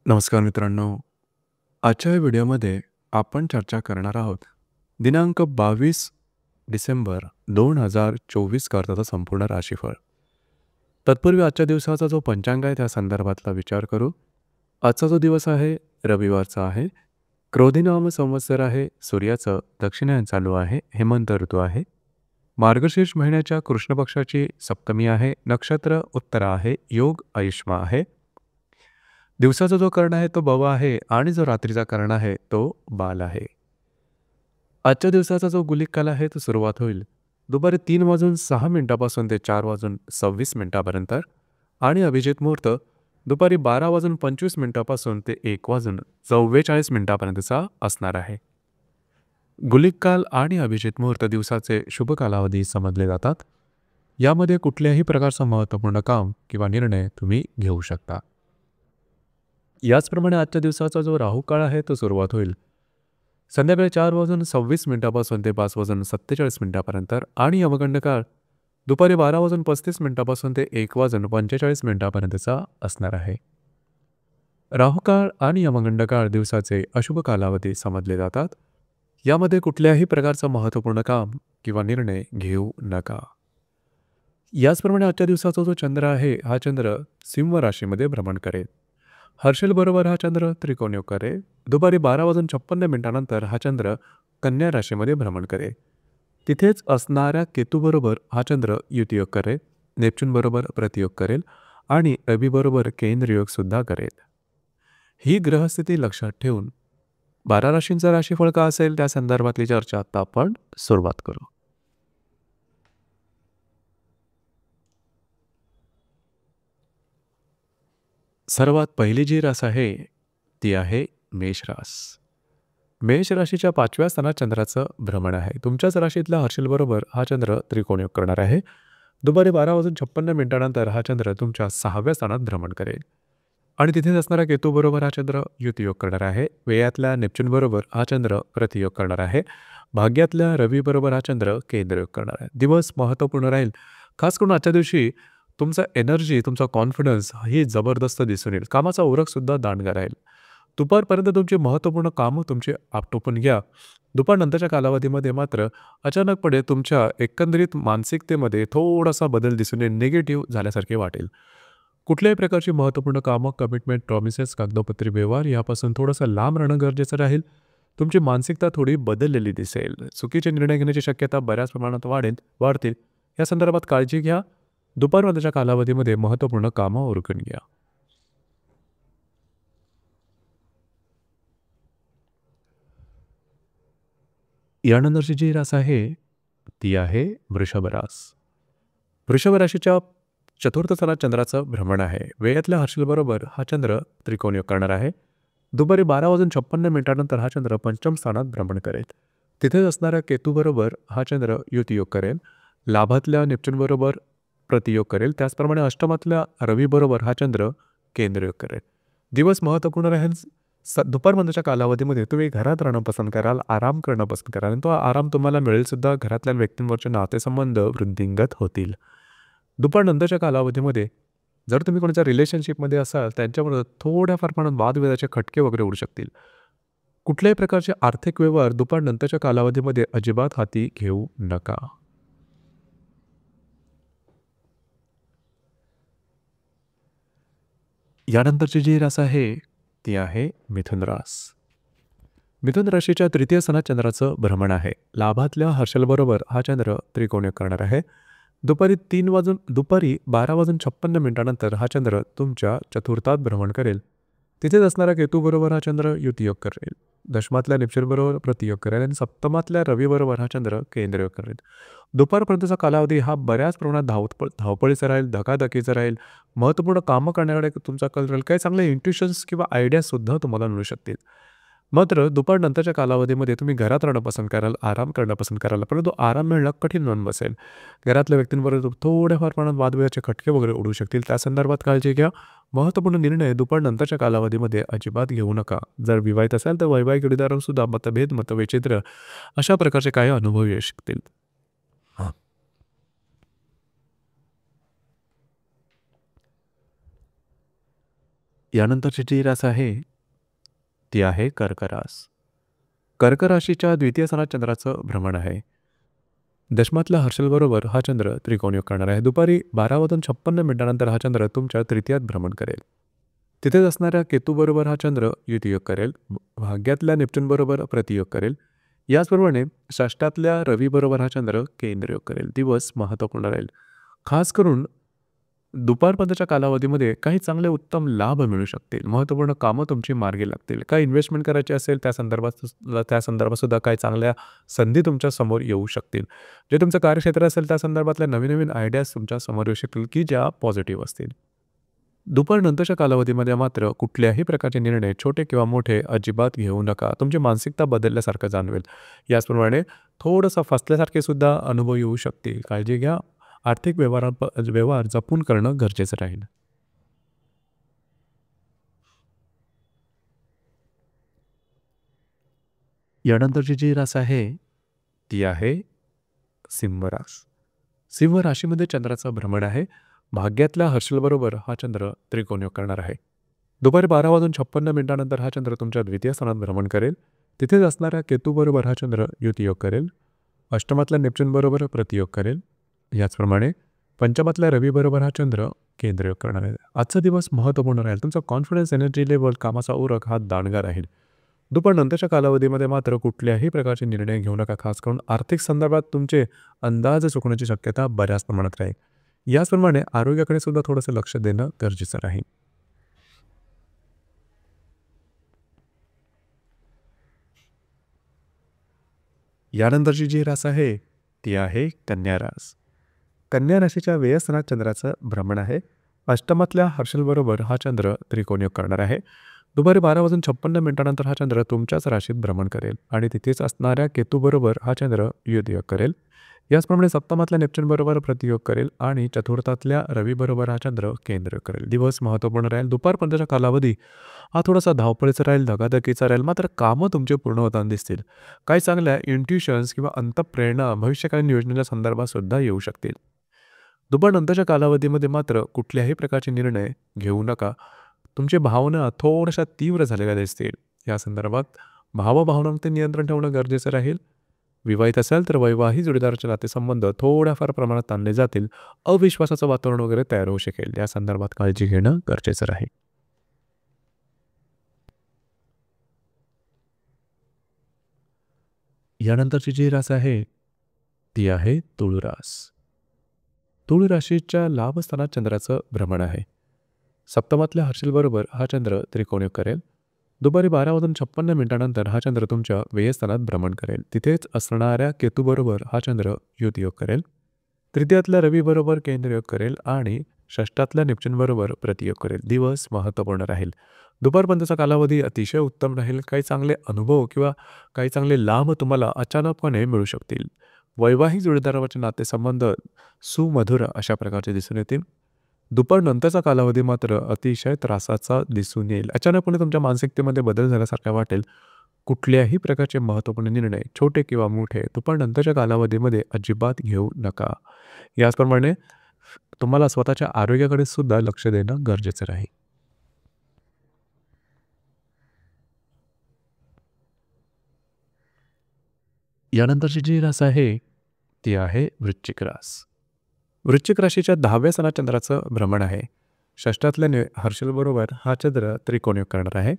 नमस्कार मित्रांनो. आजच्या या व्हिडिओमध्ये आपण चर्चा करणार आहोत दिनांक 22 डिसेंबर 2024 करताचा संपूर्ण राशीफळ. तत्पूर्वी आजच्या दिवसाचा जो पंचांग आहे त्या संदर्भातला विचार करू. आजचा जो दिवस आहे रविवारचा आहे. क्रोधी नाम संवत्सर आहे. सूर्याचं दक्षिणायन चालू आहे. हेमंत ऋतू आहे. मार्गशीर्ष महिन्याच्या कृष्ण पक्षाची सप्तमी आहे. नक्षत्र उत्तरा आहे. योग आयुष्मा आहे. दिवसाचा जो कर्ण आहे तो बवा आहे आणि जो रात्रीचा कर्ण आहे तो बाल आहे. आजच्या दिवसाचा जो गुलिक काल आहे तो सुरुवात होईल दुपारी 3:06 ते 4:26 आणि अभिजित मुहूर्त दुपारी 12:25 ते 1:44 असणार आहे. गुलिक काल आणि अभिजित मुहूर्त दिवसाचे शुभ कालावधी समजले जातात. यामध्ये कुठल्याही प्रकारचं महत्त्वपूर्ण काम किंवा निर्णय तुम्ही घेऊ शकता. याचप्रमाणे आजच्या दिवसाचा जो राहू काळ आहे तो सुरुवात होईल संध्याकाळी 4:26 ते 5:47 आणि यमगंड काळ दुपारी 12:35 ते 1:45 असणार आहे. राहू काळ आणि यमगंड काळ दिवसाचे अशुभ कालावधी समजले जातात. यामध्ये कुठल्याही प्रकारचं महत्त्वपूर्ण काम किंवा निर्णय घेऊ नका. याचप्रमाणे आजच्या दिवसाचा जो चंद्र आहे हा चंद्र सिंह राशीमध्ये भ्रमण करेल. हर्षल बरोबर हा चंद्र त्रिकोणयोग करेल. दुपारी 12:56 हा चंद्र कन्या राशीमध्ये भ्रमण करेल. तिथेच असणाऱ्या केतूबरोबर हा चंद्र युतियोग करेल. नेपच्यून बरोबर प्रतियोग करेल आणि रवी केंद्रयोग सुद्धा करेल. ही ग्रहस्थिती लक्षात ठेवून 12 राशींचा राशीफळ का असेल त्या संदर्भातली चर्चा आता आपण सुरुवात करू. सर्वात पहिली जी रास आहे ती आहे मेष रास. मेष राशीच्या 5व्या स्थानात चंद्राचं भ्रमण आहे. तुमच्याच राशीतल्या हर्षल बरोबर हा चंद्र त्रिकोणयोग करणार आहे. दुपारी 12:56 हा चंद्र तुमच्या 6व्या स्थानात भ्रमण करेल आणि तिथेच असणाऱ्या केतू बरोबर हा चंद्र युतियोग करणार आहे. व्ययातल्या नेपच्यून बरोबर हा चंद्र प्रतियोग करणार आहे. भाग्यातल्या रवी बरोबर हा चंद्र केंद्रयोग करणार आहे. दिवस महत्त्वपूर्ण राहील. खास करून आजच्या दिवशी तुमचा एनर्जी, तुमचा कॉन्फिडन्स ही जबरदस्त दिसून येईल. कामाचा उरकसुद्धा दांडगा राहील. दुपारपर्यंत तुमची महत्त्वपूर्ण कामं तुमची आटोपून घ्या. दुपारनंतरच्या कालावधीमध्ये मात्र अचानकपणे तुमच्या एकंदरीत मानसिकतेमध्ये थोडासा बदल दिसून येईल. निगेटिव्ह झाल्यासारखे वाटेल. कुठल्याही प्रकारची महत्त्वपूर्ण कामं, कमिटमेंट, प्रॉमिसेस, कागदोपत्री व्यवहार यापासून थोडंसं लांब राहणं गरजेचं राहील. तुमची मानसिकता थोडी बदललेली दिसेल. चुकीचे निर्णय घेण्याची शक्यता बऱ्याच प्रमाणात वाढतील. या संदर्भात काळजी घ्या. दुपारनंतरच्या कालावधीमध्ये महत्त्वपूर्ण कामं उरकून घ्या. यानंतरची जी रास आहे ती आहे वृषभ रास. वृषभ राशीच्या चतुर्थ स्थानात चंद्राचं भ्रमण आहे. वेळातल्या हर्षल बरोबर हा चंद्र त्रिकोणयोग करणार आहे. दुपारी 12:56 हा चंद्र पंचम स्थानात भ्रमण करेल. तिथेच असणाऱ्या केतू बरोबर हा चंद्र युतियोग करेल. लाभातल्या नेपच्यून बरोबर प्रतियोग करेल. त्याचप्रमाणे अष्टमातल्या रवी बरोबर हा चंद्र केंद्रयोग करेल. दिवस महत्त्वपूर्ण राहील. दुपारनंतरच्या कालावधीमध्ये तुम्ही घरात राहणं पसंत कराल, आराम करणं पसंत कराल आणि तो आराम तुम्हाला मिळेल सुद्धा. घरातल्या व्यक्तींवरचे नातेसंबंध वृद्धिंगत होतील. दुपारनंतरच्या कालावधीमध्ये जर तुम्ही कोणाच्या रिलेशनशिपमध्ये असाल त्यांच्याबरोबर थोड्याफार प्रमाणात वादविवादाचे खटके वगैरे उडू शकतील. कुठल्याही प्रकारचे आर्थिक व्यवहार दुपारनंतरच्या कालावधीमध्ये अजिबात हाती घेऊ नका. यानंतरची जी रास आहे ती आहे मिथुन रास. मिथुन राशीच्या तृतीय स्थानात चंद्राचं भ्रमण आहे. लाभातल्या हर्षल बरोबर हा चंद्र त्रिकोणयोग करणार आहे. दुपारी 12:56 हा चंद्र तुमच्या चतुर्थात भ्रमण करेल. तिथेच असणाऱ्या केतू बरोबर हा चंद्र युतियोग करेल. दशमातल्या नेपच्यून बरोबर प्रतियोग करेल आणि सप्तमातल्या रवी बरोबर हा चंद्र केंद्रयोग करेल. दुपारपर्यंतचा कालावधी हा बऱ्याच प्रमाणात धावपळीचा राहील, धकाधकीचा राहील. महत्त्वपूर्ण कामं करण्याकडे तुमचा कल राहील. काही चांगले इंट्युशन्स किंवा आयडियासुद्धा तुम्हाला मिळू शकतील. मात्र दुपारनंतरच्या कालावधीमध्ये तुम्ही घरात राहणं पसंत कराल, आराम करणं पसंत कराल, परंतु आराम मिळणं कठीण होऊन बसेल. घरातल्या व्यक्तींबरोबर थोड्याफार प्रमाणात वादविवादाचे खटके वगैरे उडू शकतील. त्या संदर्भात काळजी घ्या. महत्त्वपूर्ण निर्णय दुपारनंतरच्या कालावधीमध्ये अजिबात घेऊ नका. जर विवाहित असाल तर वैवाहिक जोडीदारांसुद्धा मतभेद, मतवैचित्र्य अशा प्रकारचे काही अनुभव येऊ शकतील. यानंतरची जी रास आहे ती आहे कर्क रास. कर्क राशीच्या द्वितीय स्थानात चंद्राचं भ्रमण आहे. दशमातल्या हर्षलबरोबर हा चंद्र त्रिकोण योग करणार आहे. दुपारी 12:56 हा चंद्र तुमच्या तृतीयात भ्रमण करेल. तिथेच असणाऱ्या केतूबरोबर हा चंद्र युतियोग करेल. भाग्यातल्या नेपच्यूनबरोबर प्रतियोग करेल. याचप्रमाणे षष्ठातल्या रवीबरोबर हा चंद्र केंद्रयोग करेल. दिवस महत्त्वपूर्ण राहील. खास करून दुपारपर्यंतच्या कालावधीमध्ये काही चांगले उत्तम लाभ मिळू शकतील. महत्त्वपूर्ण कामं तुमची मार्गी लागतील. काही इन्व्हेस्टमेंट करायची असेल त्या संदर्भात सुद्धा काही चांगल्या संधी तुमच्या समोर येऊ शकतील. जे तुमचं कार्यक्षेत्र असेल त्या संदर्भातल्या नवीन आयडियाज तुमच्या समोर येऊ शकतील की ज्या पॉझिटिव्ह असतील. दुपारनंतरच्या कालावधीमध्ये मात्र कुठल्याही प्रकारचे निर्णय छोटे किंवा मोठे अजिबात घेऊ नका. तुमची मानसिकता बदलल्यासारखं जाणवेल. याचप्रमाणे थोडंसं फसल्यासारखे सुद्धा अनुभव येऊ शकतील. काळजी घ्या. आर्थिक व्यवहार जपून करणं गरजेचं राहील. यानंतरची जी रास आहे ती आहे सिंह रास. सिंह राशीमध्ये चंद्राचं भ्रमण आहे. भाग्यातल्या हर्षलबरोबर हा चंद्र त्रिकोणयोग करणार आहे. दुपारी 12:56 हा चंद्र तुमच्या द्वितीय स्थानात भ्रमण करेल. तिथेच असणाऱ्या केतूबरोबर हा चंद्र युतियोग करेल. अष्टमातल्या नेपच्यूनबरोबर प्रतियोग करेल. याचप्रमाणे पंचमातल्या रवीबरोबर हा चंद्र केंद्रयोग करणार आहे. आजचा दिवस महत्त्वपूर्ण राहील. तुमचा कॉन्फिडन्स, एनर्जी लेवल, कामाचा उरक हा दांडगा राहील. दुपारनंतरच्या कालावधीमध्ये मात्र कुठल्याही प्रकारचे निर्णय घेऊ नका. खास करून आर्थिक संदर्भात तुमचे अंदाज चुकण्याची शक्यता बऱ्याच प्रमाणात राहील. याचप्रमाणे आरोग्याकडे सुद्धा थोडंसं लक्ष देणं गरजेचं राहील. यानंतरची जी रास आहे ती आहे कन्या रास. कन्या राशीच्या व्ययस्थानात चंद्राचं भ्रमण आहे. अष्टमातल्या हर्षलबरोबर हा चंद्र त्रिकोणयोग करणार आहे. दुपारी 12:56 हा चंद्र तुमच्याच राशीत भ्रमण करेल आणि तिथेच असणाऱ्या केतूबरोबर हा चंद्र युतियोग करेल. याचप्रमाणे सप्तमातल्या नेपच्यूनबरोबर प्रतियोग करेल आणि चतुर्थातल्या रवीबरोबर हा चंद्र केंद्र करेल. दिवस महत्त्वपूर्ण राहील. दुपारपर्यंतचा कालावधी हा थोडासा धावपळीचा राहील, धकाधकीचा राहील. मात्र कामं तुमची पूर्ण होताना दिसतील. काही चांगल्या इंट्युशन्स किंवा अंतःप्रेरणा भविष्यकालीन योजनेच्या संदर्भात सुद्धा येऊ शकतील. दुपारनंतरच्या कालावधीमध्ये मात्र कुठल्याही प्रकारचे निर्णय घेऊ नका. तुमची भावना थोड्याशा तीव्र झालेल्या दिसतील. या संदर्भात भावभावनांवरती नियंत्रण ठेवणं गरजेचं राहील. विवाहित असेल तर वैवाहिक जोडीदाराचे नातेसंबंध थोड्याफार प्रमाणात ताणले जातील. अविश्वासाचं वातावरण वगैरे तयार होऊ शकेल. या संदर्भात काळजी घेणं गरजेचं राहील. यानंतरची जी रास आहे ती आहे तुळ रास. तुळ राशीच्या लाभस्थानात चंद्राचं भ्रमण आहे. सप्तमातल्या हर्षलबरोबर हा चंद्र त्रिकोणयोग करेल. दुपारी 12:56 हा चंद्र तुमच्या व्ययस्थानात भ्रमण करेल. तिथेच असणाऱ्या केतूबरोबर हा चंद्र युतियोग करेल. तृतीयातल्या रवीबरोबर केंद्रयोग करेल आणि षष्ठातल्या नेपच्यूनबरोबर प्रतियोग करेल. दिवस महत्त्वपूर्ण राहील. दुपारपर्यंतचा कालावधी अतिशय उत्तम राहील. काही चांगले अनुभव किंवा काही चांगले लाभ तुम्हाला अचानकपणे मिळू शकतील. वैवाहिक जोडीदारावरचे नातेसंबंध सुमधुर अशा प्रकारचे दिसून येतील. दुपारनंतरचा कालावधी मात्र अतिशय त्रासाचा दिसून येईल. अचानकपणे तुमच्या मानसिकतेमध्ये बदल झाल्यासारखा वाटेल. कुठल्याही प्रकारचे महत्त्वपूर्ण निर्णय छोटे किंवा मोठे दुपारनंतरच्या कालावधीमध्ये अजिबात घेऊ नका. याचप्रमाणे तुम्हाला स्वतःच्या आरोग्याकडे सुद्धा लक्ष देणं गरजेचं राहील. यानंतरची जी रास आहे ती आहे वृश्चिक रास. वृश्चिक राशीच्या 10व्या स्थानात चंद्राचं भ्रमण आहे. षष्ठातल्या हर्षलबरोबर हा चंद्र त्रिकोणयोग करणार आहे.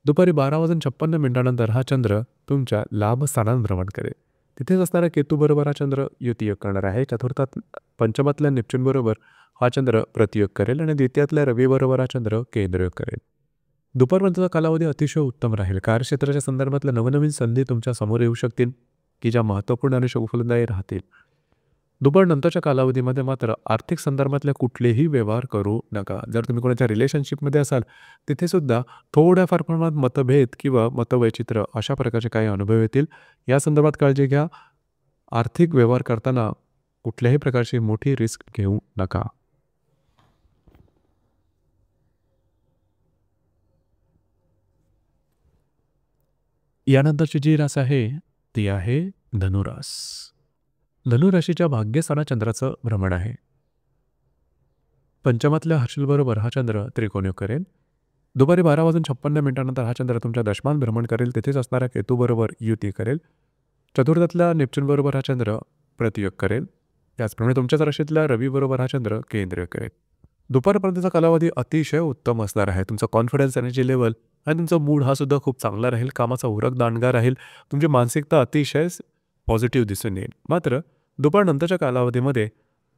दुपारी 12:56 हा चंद्र तुमच्या लाभस्थानात भ्रमण करेल. तिथेच असणाऱ्या केतूबरोबर हा चंद्र युतियोग करणार आहे. चतुर्थात पंचमातल्या नेपच्यूनबरोबर हा चंद्र प्रतियोग करेल आणि द्वितीयातल्या रवीबरोबर हा चंद्र केंद्रयोग करेल. दुपारपर्यंतचा कालावधी अतिशय उत्तम राहील. कार्यक्षेत्राच्या संदर्भातल्या नवनवीन संधी तुमच्या समोर येऊ शकतील की ज्या महत्त्वपूर्ण आणि फलदायी राहतील. दुपारनंतरच्या कालावधीमध्ये मात्र आर्थिक संदर्भातले कुठलेही व्यवहार करू नका. जर तुम्ही कोणाच्या रिलेशनशिपमध्ये असाल तिथे सुद्धा थोड्याफार प्रमाणात मतभेद किंवा मतवैचित्र अशा प्रकारचे काही अनुभव येतील. या संदर्भात काळजी घ्या. आर्थिक व्यवहार करताना कुठल्याही प्रकारची मोठी रिस्क घेऊ नका. यानंतरची जी रास आहे ती आहे धनुरास. धनुराशीच्या भाग्यस्थानात चंद्राचं भ्रमण आहे. पंचमातल्या हर्षलबरोबर हा चंद्र त्रिकोणयोग करेल. दुपारी 12:56 हा चंद्र तुमच्या दशमान भ्रमण करेल. तिथेच असणाऱ्या केतूबरोबर युती करेल. चतुर्थातल्या नेपच्यूनबरोबर हा चंद्र प्रतियोग करेल. त्याचप्रमाणे तुमच्याच राशीतल्या रवीबरोबर हा चंद्र केंद्र करेल. दुपारपर्यंतचा कालावधी अतिशय उत्तम असणार आहे. तुमचा कॉन्फिडन्स, एनर्जी लेव्हल आणि तुमचा मूड हा सुद्धा खूप चांगला राहील. कामाचा उरक दांडगा राहील. तुमची मानसिकता अतिशय पॉझिटिव्ह दिसून येईल. मात्र दुपारनंतरच्या कालावधीमध्ये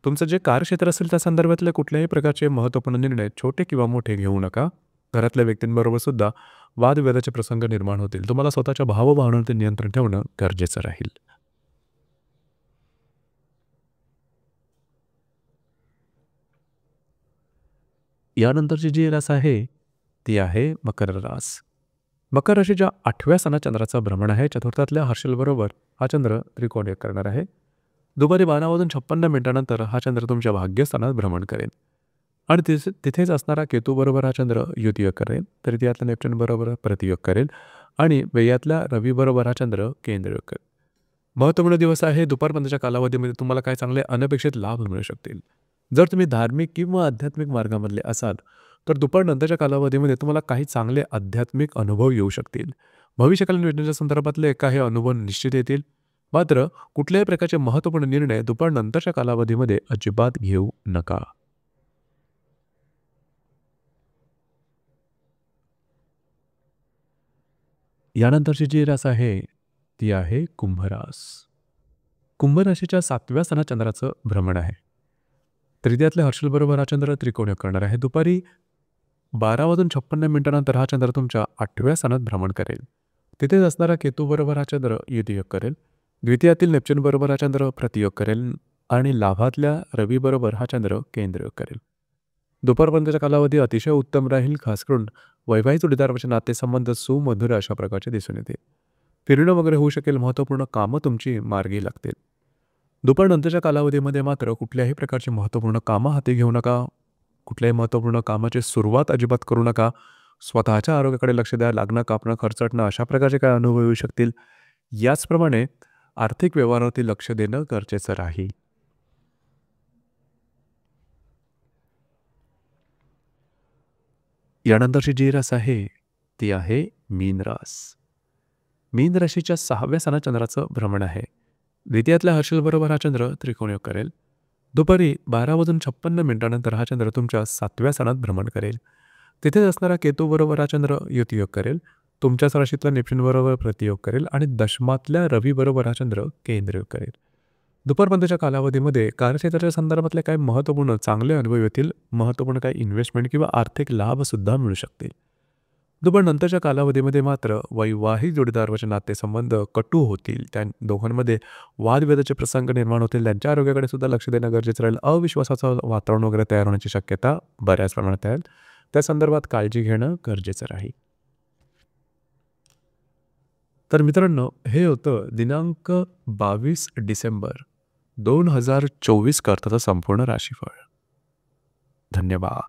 तुमचं जे कार्यक्षेत्र असेल त्या संदर्भातले कुठल्याही प्रकारचे महत्त्वपूर्ण निर्णय छोटे किंवा मोठे घेऊ नका. घरातल्या व्यक्तींबरोबर सुद्धा वादविवादाचे प्रसंग निर्माण होतील. तुम्हाला स्वतःच्या भावभावनांवर नियंत्रण ठेवणं गरजेचं राहील. यानंतरची जी रास आहे ती आहे मकर रास. मकर राशीच्या 8व्या स्थानात चंद्राचं भ्रमण आहे. चतुर्थातल्या हर्षलबरोबर हा चंद्र त्रिकोण करणार आहे. दुपारी 12:56 हा चंद्र तुमच्या भाग्यस्थानात भ्रमण करेल आणि तिथेच असणारा केतूबरोबर हा चंद्र युतियोग करेल. तृतीयातल्या नेपच्यूनबरोबर प्रतियोग करेल आणि व्ययातल्या रवीबरोबर हा चंद्र केंद्रयोग करेल. महत्त्वपूर्ण दिवस आहे. दुपारपर्यंतच्या कालावधीमध्ये तुम्हाला काही चांगले अनपेक्षित लाभ मिळू शकतील. जर तुम्ही धार्मिक किंवा आध्यात्मिक मार्गामधले असाल तर दुपारनंतरच्या कालावधीमध्ये तुम्हाला काही चांगले आध्यात्मिक अनुभव येऊ शकतील. भविष्यकालीन योजनेच्या संदर्भातले काही अनुभव निश्चित येतील. मात्र कुठल्याही प्रकारचे महत्त्वपूर्ण निर्णय दुपारनंतरच्या कालावधीमध्ये अजिबात घेऊ नका. यानंतरची जी रास आहे ती आहे कुंभरास. कुंभ राशीच्या 7व्या स्थानात चंद्राचं भ्रमण आहे. तृतीयातल्या हर्षलबरोबर हा चंद्र त्रिकोण करणार आहे. दुपारी 12:56 हा चंद्र तुमच्या 8व्या स्थानात भ्रमण करेल. तिथेच असणारा केतूबरोबर हा चंद्र युतियोग करेल. द्वितीयातील नेपच्यूनबरोबर हा चंद्र प्रतियोग करेल आणि लाभातल्या रवीबरोबर हा चंद्र केंद्रयोग करेल. दुपारपर्यंतचा कालावधी अतिशय उत्तम राहील. खास करून वैवाहिक जोडीदाराचे नातेसंबंध सुमधुर अशा प्रकारचे दिसून येते. फिरणं वगैरे होऊ शकेल. महत्त्वपूर्ण कामं तुमची मार्गी लागतील. दुपारनंतरच्या कालावधीमध्ये मात्र कुठल्याही प्रकारची महत्त्वपूर्ण कामं हाती घेऊ नका. कुठल्याही महत्त्वपूर्ण कामाची सुरुवात अजिबात करू नका. स्वतःच्या आरोग्याकडे लक्ष द्या. लागणं, कापणं, खर्चटणं अशा प्रकारचे काय अनुभव येऊ शकतील. याचप्रमाणे आर्थिक व्यवहारावरती लक्ष देणं गरजेचं राहील. यानंतरची जी रास आहे ती आहे मीन रास. मीन राशीच्या 6व्या स्थानात चंद्राचं भ्रमण आहे. द्वितीयातल्या हर्षलबरोबर हा चंद्र त्रिकोणयोग करेल. दुपारी 12:56 हा चंद्र तुमच्या 7व्या स्थानात भ्रमण करेल. तिथेच असणारा केतूबरोबर हा चंद्र युतियोग करेल. तुमच्याच राशीतल्या नेपच्यूनबरोबर प्रतियोग करेल आणि दशमातल्या रवीबरोबर हा चंद्र केंद्रयोग करेल. दुपारपर्यंतच्या कालावधीमध्ये कार्यक्षेत्राच्या संदर्भातले काही महत्त्वपूर्ण चांगले अनुभव येतील. महत्त्वपूर्ण काही इन्व्हेस्टमेंट किंवा आर्थिक लाभसुद्धा मिळू शकतील. दुपारनंतरच्या कालावधीमध्ये मात्र वैवाहिक जोडीदाराचे नातेसंबंध कटू होतील. त्या दोघांमध्ये वादविवादाचे प्रसंग निर्माण होतील. त्यांच्या आरोग्याकडे सुद्धा लक्ष देणं गरजेचं राहील. अविश्वासाचं वातावरण वगैरे तयार होण्याची शक्यता बऱ्याच प्रमाणात आहे. त्या संदर्भात काळजी घेणं गरजेचं राहील. तर मित्रांनो, हे होतं दिनांक 22 डिसेंबर 2024 करताचं संपूर्ण राशीफळ. धन्यवाद.